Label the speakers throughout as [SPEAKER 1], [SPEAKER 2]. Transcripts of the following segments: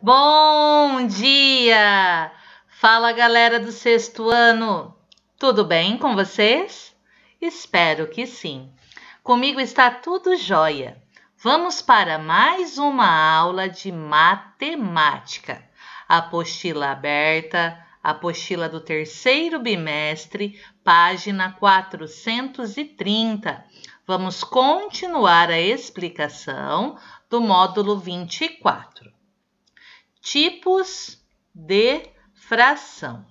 [SPEAKER 1] Bom dia! Fala, galera do sexto ano! Tudo bem com vocês? Espero que sim. Comigo está tudo jóia. Vamos para mais uma aula de matemática. Apostila aberta, apostila do terceiro bimestre, página 430. Vamos continuar a explicação do módulo 24. Tipos de fração.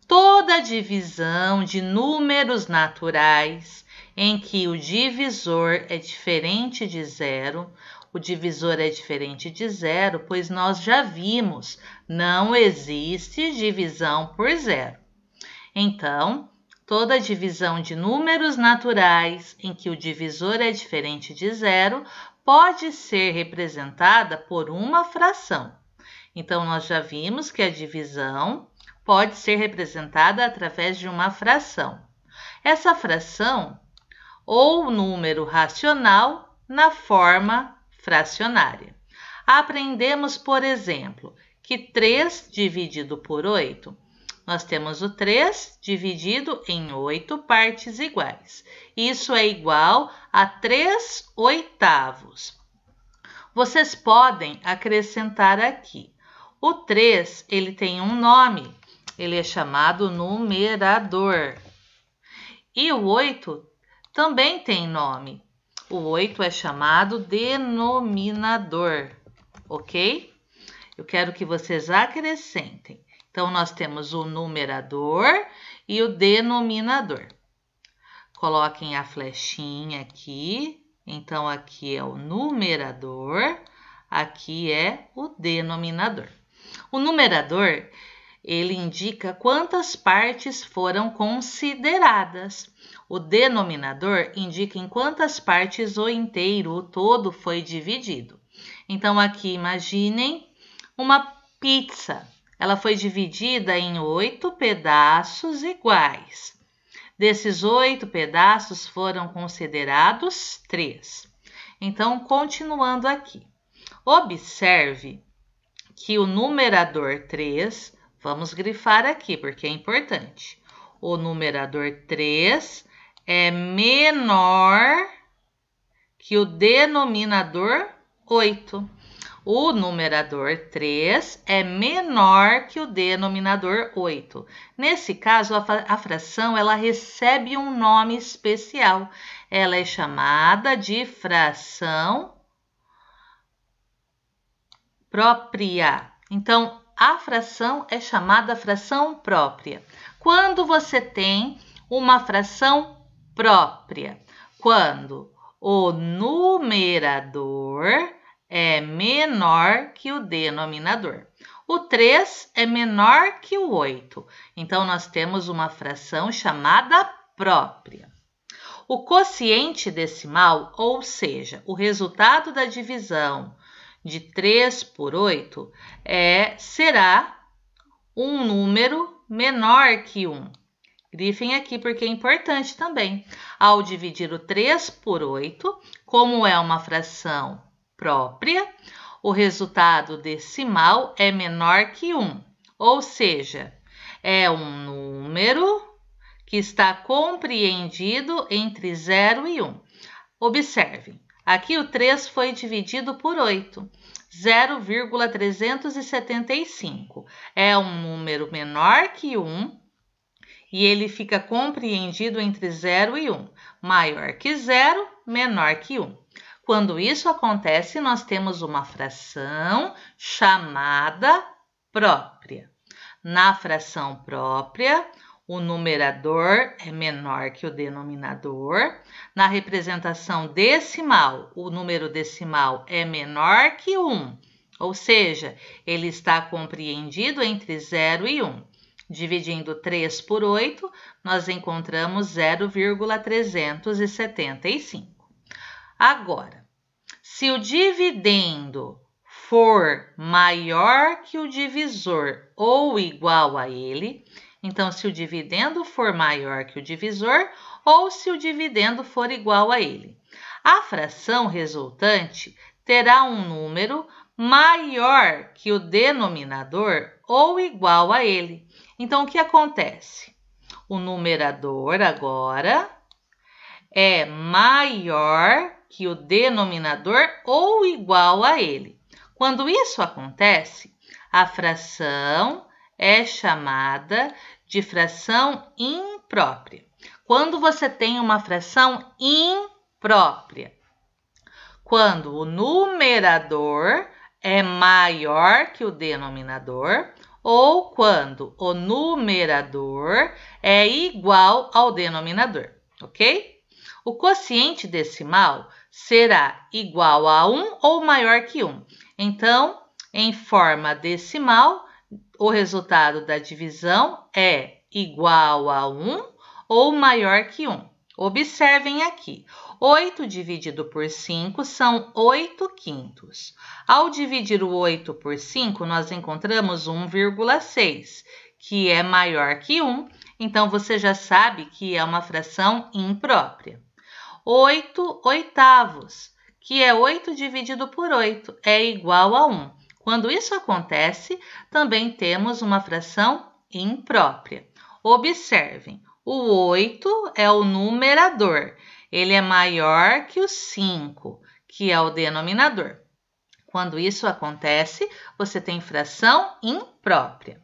[SPEAKER 1] Toda divisão de números naturais em que o divisor é diferente de zero, o divisor é diferente de zero, pois nós já vimos, não existe divisão por zero. Então, toda divisão de números naturais em que o divisor é diferente de zero pode ser representada por uma fração. Então, nós já vimos que a divisão pode ser representada através de uma fração. Essa fração, ou número racional, na forma fracionária. Aprendemos, por exemplo, que 3 dividido por 8, nós temos o 3 dividido em 8 partes iguais. Isso é igual a 3 oitavos. Vocês podem acrescentar aqui. O 3, ele tem um nome, ele é chamado numerador. E o 8 também tem nome. O 8 é chamado denominador, ok? Eu quero que vocês acrescentem. Então, nós temos o numerador e o denominador. Coloquem a flechinha aqui. Então, aqui é o numerador, aqui é o denominador. O numerador, ele indica quantas partes foram consideradas. O denominador indica em quantas partes o inteiro, o todo, foi dividido. Então, aqui, imaginem uma pizza. Ela foi dividida em 8 pedaços iguais. Desses 8 pedaços foram considerados 3. Então, continuando aqui. Observe que o numerador 3, vamos grifar aqui porque é importante. O numerador 3 é menor que o denominador 8. O numerador 3 é menor que o denominador 8. Nesse caso, a fração ela recebe um nome especial. Ela é chamada de fração própria. Então, a fração é chamada fração própria. Quando você tem uma fração própria? Quando o numerador é menor que o denominador. O 3 é menor que o 8. Então, nós temos uma fração chamada própria. O quociente decimal, ou seja, o resultado da divisão de 3 por 8, será um número menor que 1. Grifem aqui porque é importante também. Ao dividir o 3 por 8, como é uma fração própria, o resultado decimal é menor que 1. Ou seja, é um número que está compreendido entre 0 e 1. Observem. Aqui o 3 foi dividido por 8, 0,375. É um número menor que 1 e ele fica compreendido entre 0 e 1. Maior que 0, menor que 1. Quando isso acontece, nós temos uma fração chamada própria. Na fração própria, o numerador é menor que o denominador. Na representação decimal, o número decimal é menor que 1, ou seja, ele está compreendido entre 0 e 1. Dividindo 3 por 8, nós encontramos 0,375. Agora, se o dividendo for maior que o divisor ou igual a ele, então, se o dividendo for maior que o divisor ou se o dividendo for igual a ele, a fração resultante terá um número maior que o denominador ou igual a ele. Então, o que acontece? O numerador agora é maior que o denominador ou igual a ele. Quando isso acontece, a fração é chamada de fração imprópria. Quando você tem uma fração imprópria, quando o numerador é maior que o denominador ou quando o numerador é igual ao denominador, ok? O quociente decimal será igual a 1 ou maior que 1. Então, em forma decimal, o resultado da divisão é igual a 1 ou maior que 1. Observem aqui, 8 dividido por 5 são 8 quintos. Ao dividir o 8 por 5, nós encontramos 1,6, que é maior que 1, então você já sabe que é uma fração imprópria. 8 oitavos, que é 8 dividido por 8, é igual a 1. Quando isso acontece, também temos uma fração imprópria. Observem, o 8 é o numerador, ele é maior que o 5, que é o denominador. Quando isso acontece, você tem fração imprópria.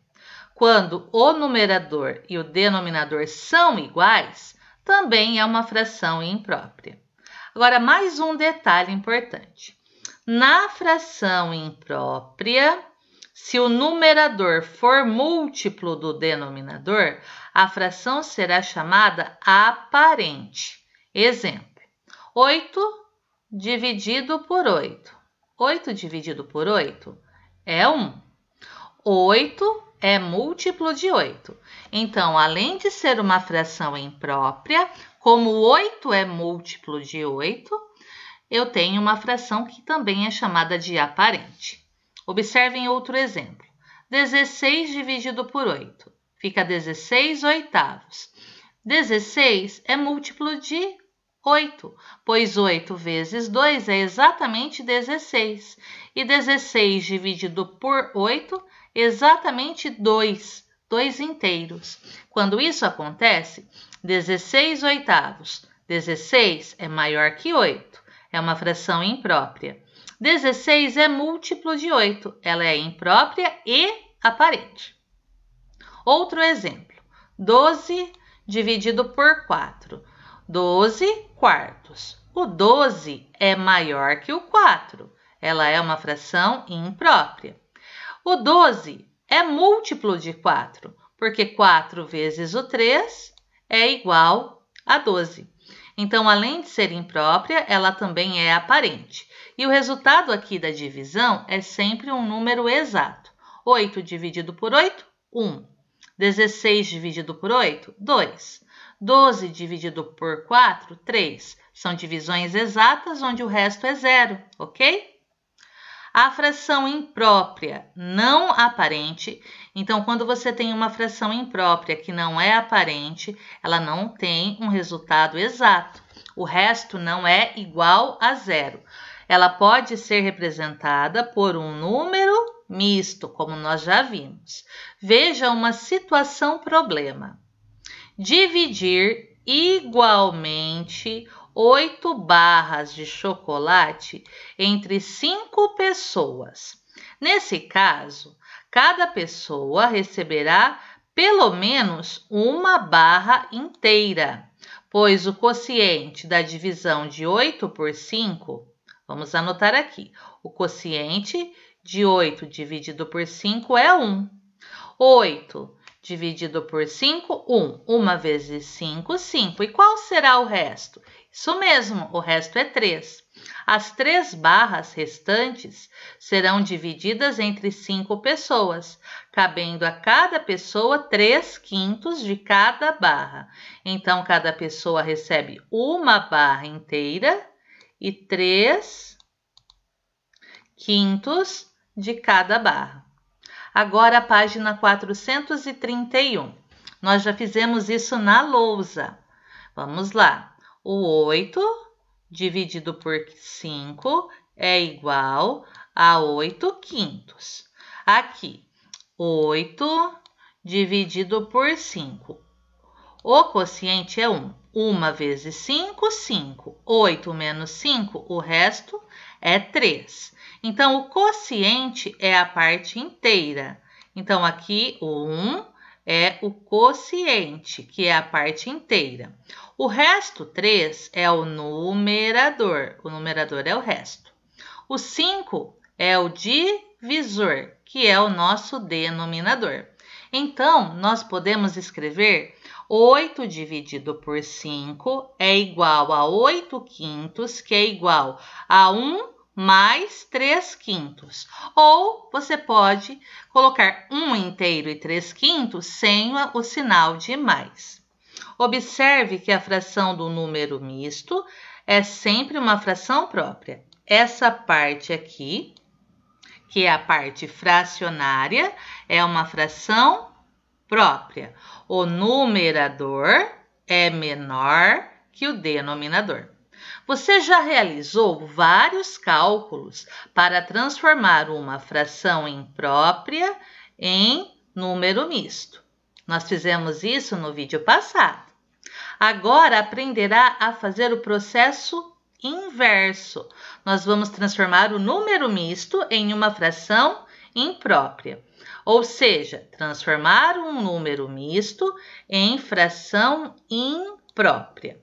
[SPEAKER 1] Quando o numerador e o denominador são iguais, também é uma fração imprópria. Agora, mais um detalhe importante. Na fração imprópria, se o numerador for múltiplo do denominador, a fração será chamada aparente. Exemplo, 8 dividido por 8. 8 dividido por 8 é 1. 8 é múltiplo de 8. Então, além de ser uma fração imprópria, como 8 é múltiplo de 8, eu tenho uma fração que também é chamada de aparente. Observem outro exemplo. 16 dividido por 8. Fica 16 oitavos. 16 é múltiplo de 8, pois 8 vezes 2 é exatamente 16. E 16 dividido por 8, exatamente 2 inteiros. Quando isso acontece, 16 oitavos. 16 é maior que 8. É uma fração imprópria. 16 é múltiplo de 8. Ela é imprópria e aparente. Outro exemplo. 12 dividido por 4. 12 quartos. O 12 é maior que o 4. Ela é uma fração imprópria. O 12 é múltiplo de 4, porque 4 vezes o 3 é igual a 12. Então, além de ser imprópria, ela também é aparente. E o resultado aqui da divisão é sempre um número exato. 8 dividido por 8, 1. 16 dividido por 8, 2. 12 dividido por 4, 3. São divisões exatas onde o resto é zero, ok? A fração imprópria não aparente, então quando você tem uma fração imprópria que não é aparente, ela não tem um resultado exato. O resto não é igual a zero. Ela pode ser representada por um número misto, como nós já vimos. Veja uma situação problema. Dividir igualmente 8 barras de chocolate entre 5 pessoas. Nesse caso, cada pessoa receberá pelo menos uma barra inteira, pois o quociente da divisão de 8 por 5, vamos anotar aqui, o quociente de 8 dividido por 5 é 1. 8 dividido por 5, 1. 1 vezes 5, 5. E qual será o resto? Isso mesmo, o resto é 3. As 3 barras restantes serão divididas entre 5 pessoas, cabendo a cada pessoa 3 quintos de cada barra. Então, cada pessoa recebe uma barra inteira e 3 quintos de cada barra. Agora a página 431. Nós já fizemos isso na lousa. Vamos lá. O 8 dividido por 5 é igual a 8/5. Aqui, 8 dividido por 5. O quociente é 1. 1 vezes 5, 5. 8 menos 5, o resto é 3. Então, o quociente é a parte inteira. Então, aqui, o 1 é o quociente, que é a parte inteira. O resto, 3, é o numerador. O numerador é o resto. O 5 é o divisor, que é o nosso denominador. Então, nós podemos escrever 8 dividido por 5 é igual a 8/5, que é igual a 1 mais 3/5. Ou você pode colocar 1 inteiro e 3/5 sem o sinal de mais. Observe que a fração do número misto é sempre uma fração própria. Essa parte aqui, que é a parte fracionária, é uma fração própria. O numerador é menor que o denominador. Você já realizou vários cálculos para transformar uma fração imprópria em número misto. Nós fizemos isso no vídeo passado. Agora aprenderá a fazer o processo inverso. Nós vamos transformar o número misto em uma fração imprópria. Ou seja, transformar um número misto em fração imprópria.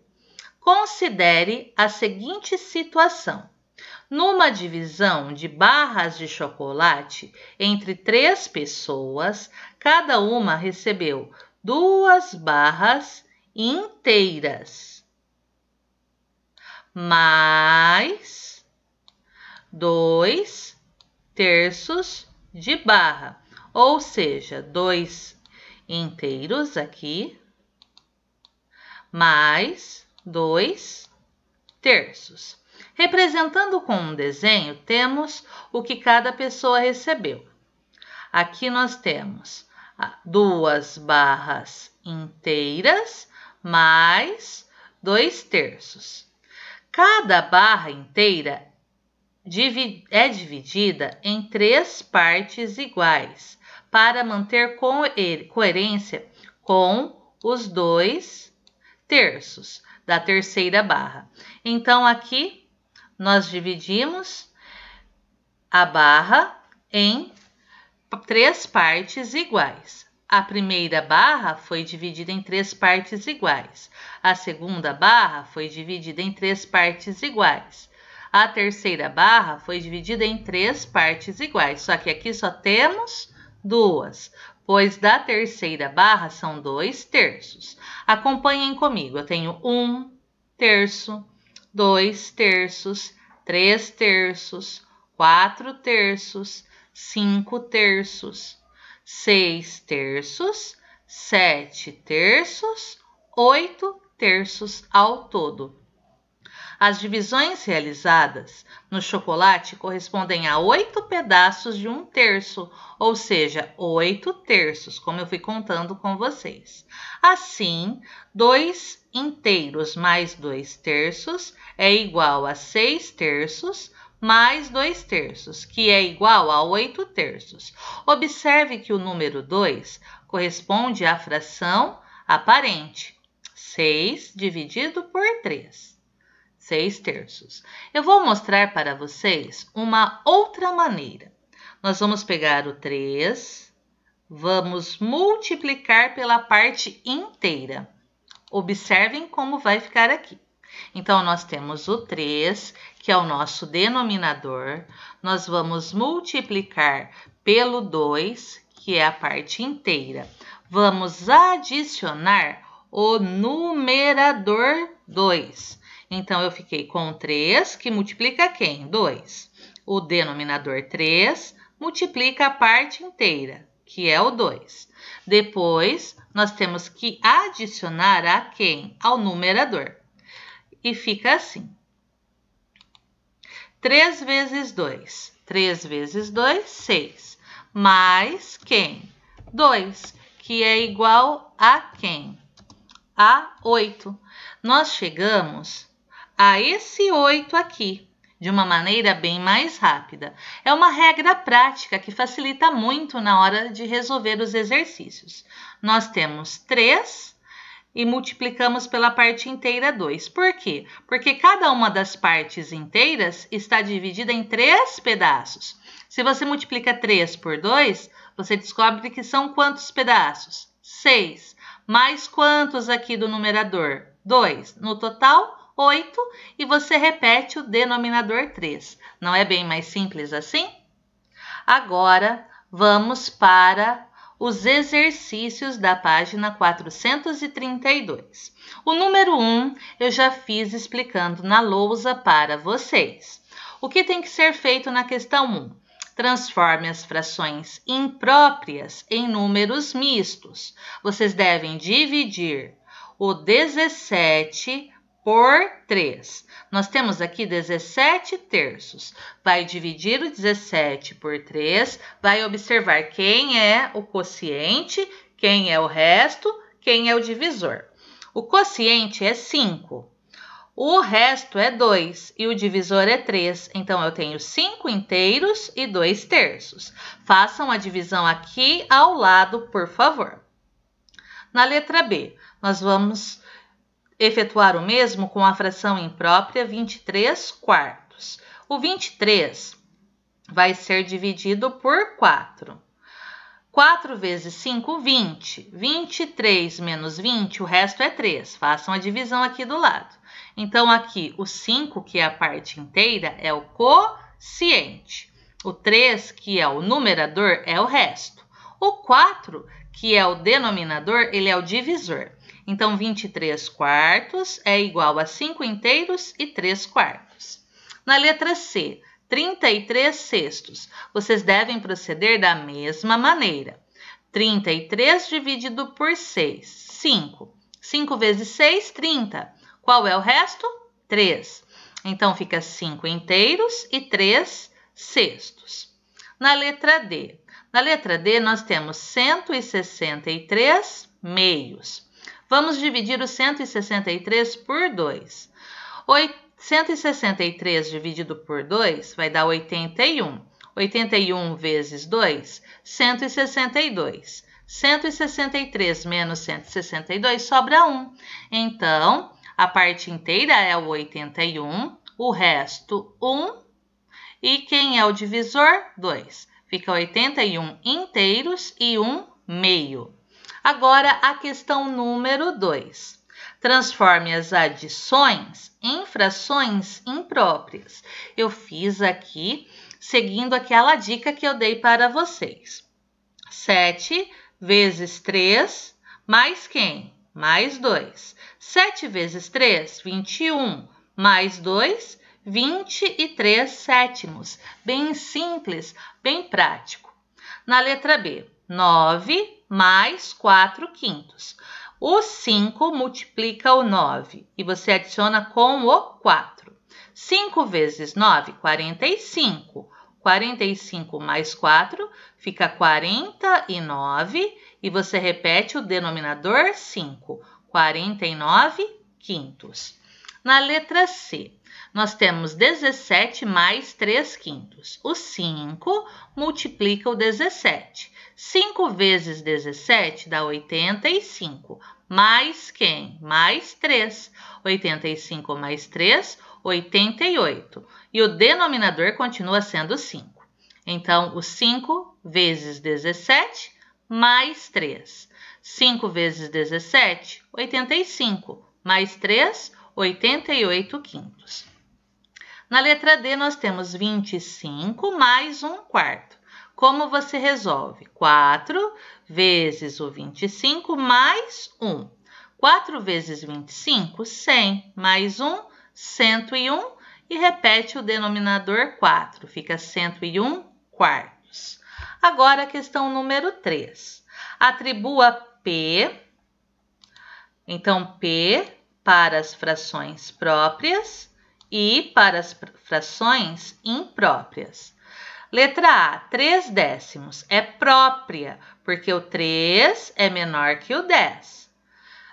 [SPEAKER 1] Considere a seguinte situação. Numa divisão de barras de chocolate entre 3 pessoas, cada uma recebeu 2 barras inteiras, mais 2/3 de barra, ou seja, 2 inteiros aqui, mais 2/3. Representando com um desenho, temos o que cada pessoa recebeu. Aqui nós temos 2 barras inteiras mais 2/3. Cada barra inteira é dividida em 3 partes iguais para manter coerência com os 2/3 da terceira barra. Então, aqui nós dividimos a barra em 3 partes iguais. A primeira barra foi dividida em 3 partes iguais. A segunda barra foi dividida em 3 partes iguais. A terceira barra foi dividida em 3 partes iguais. Só que aqui só temos 2, pois da terceira barra são 2/3. Acompanhem comigo. Eu tenho 1/3, 2/3, 3/3, 4/3, 5/3, 6/3, 7/3, 8/3 ao todo. As divisões realizadas no chocolate correspondem a 8 pedaços de 1/3, ou seja, 8/3, como eu fui contando com vocês. Assim, 2 inteiros mais 2/3 é igual a 6/3 mais 2/3, que é igual a 8/3. Observe que o número 2 corresponde à fração aparente, 6 dividido por 3. 6/3. Eu vou mostrar para vocês uma outra maneira. Nós vamos pegar o 3, vamos multiplicar pela parte inteira. Observem como vai ficar aqui. Então, nós temos o 3, que é o nosso denominador. Nós vamos multiplicar pelo 2, que é a parte inteira. Vamos adicionar o numerador 2. Então, eu fiquei com 3, que multiplica quem? 2. O denominador 3 multiplica a parte inteira, que é o 2. Depois, nós temos que adicionar a quem? Ao numerador. E fica assim. 3 vezes 2. 3 vezes 2, 6. Mais quem? 2, que é igual a quem? A 8. Nós chegamos a esse 8 aqui. de uma maneira bem mais rápida. É uma regra prática que facilita muito na hora de resolver os exercícios. Nós temos 3 e multiplicamos pela parte inteira 2. Por quê? Porque cada uma das partes inteiras está dividida em 3 pedaços. Se você multiplica 3 por 2, você descobre que são quantos pedaços? 6. Mais quantos aqui do numerador? 2. No total, 8. E você repete o denominador 3. Não é bem mais simples assim? Agora, vamos para os exercícios da página 432. O número 1 eu já fiz explicando na lousa para vocês. O que tem que ser feito na questão 1? Transforme as frações impróprias em números mistos. Vocês devem dividir o 17 por 3. Nós temos aqui 17 terços. Vai dividir o 17 por 3, vai observar quem é o quociente, quem é o resto, quem é o divisor. O quociente é 5. O resto é 2 e o divisor é 3. Então, eu tenho 5 inteiros e 2 terços. Façam a divisão aqui ao lado, por favor. Na letra B, nós vamos efetuar o mesmo com a fração imprópria 23 quartos. O 23 vai ser dividido por 4. 4 vezes 5, 20. 23 menos 20, o resto é 3. Façam a divisão aqui do lado. Então, aqui, o 5, que é a parte inteira, é o quociente. O 3, que é o numerador, é o resto. O 4, que é o denominador, ele é o divisor. Então, 23 quartos é igual a 5 inteiros e 3 quartos. Na letra C, 33 sextos. Vocês devem proceder da mesma maneira. 33 dividido por 6, 5. 5 vezes 6, 30. Qual é o resto? 3. Então, fica 5 inteiros e 3 sextos. Na letra D. Na letra D, nós temos 163 meios. Vamos dividir o 163 por 2. 163 dividido por 2 vai dar 81. 81 vezes 2, 162. 163 menos 162 sobra 1. Então, a parte inteira é o 81, o resto 1. E quem é o divisor? 2. Fica 81 inteiros e 1 meio. Agora, a questão número 2. Transforme as adições em frações impróprias. Eu fiz aqui, seguindo aquela dica que eu dei para vocês. 7 vezes 3, mais quem? Mais 2. 7 vezes 3, 21. Mais 2, 23 sétimos. Bem simples, bem prático. Na letra B, 9 mais 4 quintos. O 5 multiplica o 9 e você adiciona com o 4. 5 vezes 9, 45. 45 mais 4 fica 49 e você repete o denominador 5. 49 quintos. Na letra C, nós temos 17 mais 3 quintos. O 5 multiplica o 17. 5 vezes 17 dá 85. Mais quem? Mais 3. 85 mais 3, 88. E o denominador continua sendo 5. Então, o 5 vezes 17 mais 3. 5 vezes 17, 85. Mais 3, 88 quintos. Na letra D, nós temos 25 mais 1 quarto. Como você resolve? 4 vezes o 25 mais 1. 4 vezes 25, 100. Mais 1, 101. E repete o denominador 4. Fica 101 quartos. Agora, a questão número 3. Atribua P. Então, P para as frações próprias e para as frações impróprias. Letra A, 3 décimos é própria, porque o 3 é menor que o 10.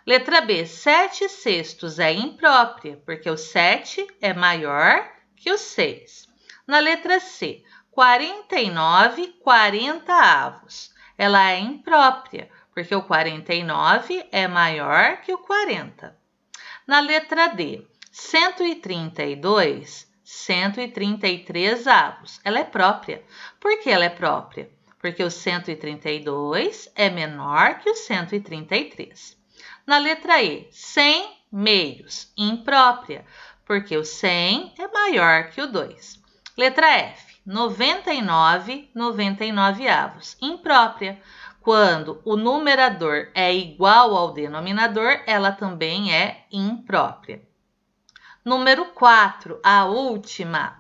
[SPEAKER 1] Letra B, 7 sextos é imprópria, porque o 7 é maior que o 6. Na letra C, 49/40. Ela é imprópria, porque o 49 é maior que o 40. Na letra D, 132/133. Ela é própria. Por que ela é própria? Porque o 132 é menor que o 133. Na letra E, 100/2. Imprópria, porque o 100 é maior que o 2. Letra F, 99/99. Imprópria. Quando o numerador é igual ao denominador, ela também é imprópria. Número 4, a última.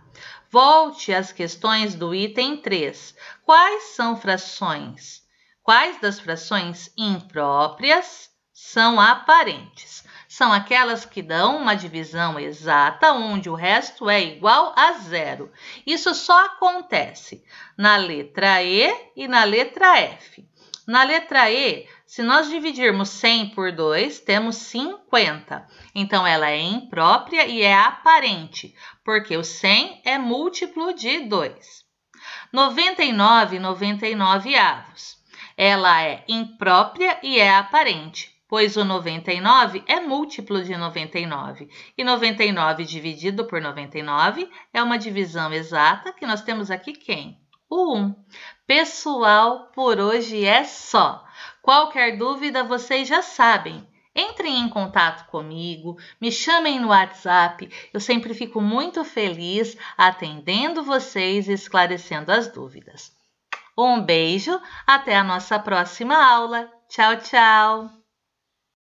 [SPEAKER 1] Volte às questões do item 3. Quais são frações? Quais das frações impróprias são aparentes? São aquelas que dão uma divisão exata, onde o resto é igual a 0. Isso só acontece na letra E e na letra F. Na letra E, se nós dividirmos 100 por 2, temos 50. Então, ela é imprópria e é aparente, porque o 100 é múltiplo de 2. 99/99. Ela é imprópria e é aparente, pois o 99 é múltiplo de 99. E 99 dividido por 99 é uma divisão exata, que nós temos aqui quem? O 1. Pessoal, por hoje é só. Qualquer dúvida, vocês já sabem. Entrem em contato comigo, me chamem no WhatsApp. Eu sempre fico muito feliz atendendo vocês e esclarecendo as dúvidas. Um beijo, até a nossa próxima aula. Tchau, tchau!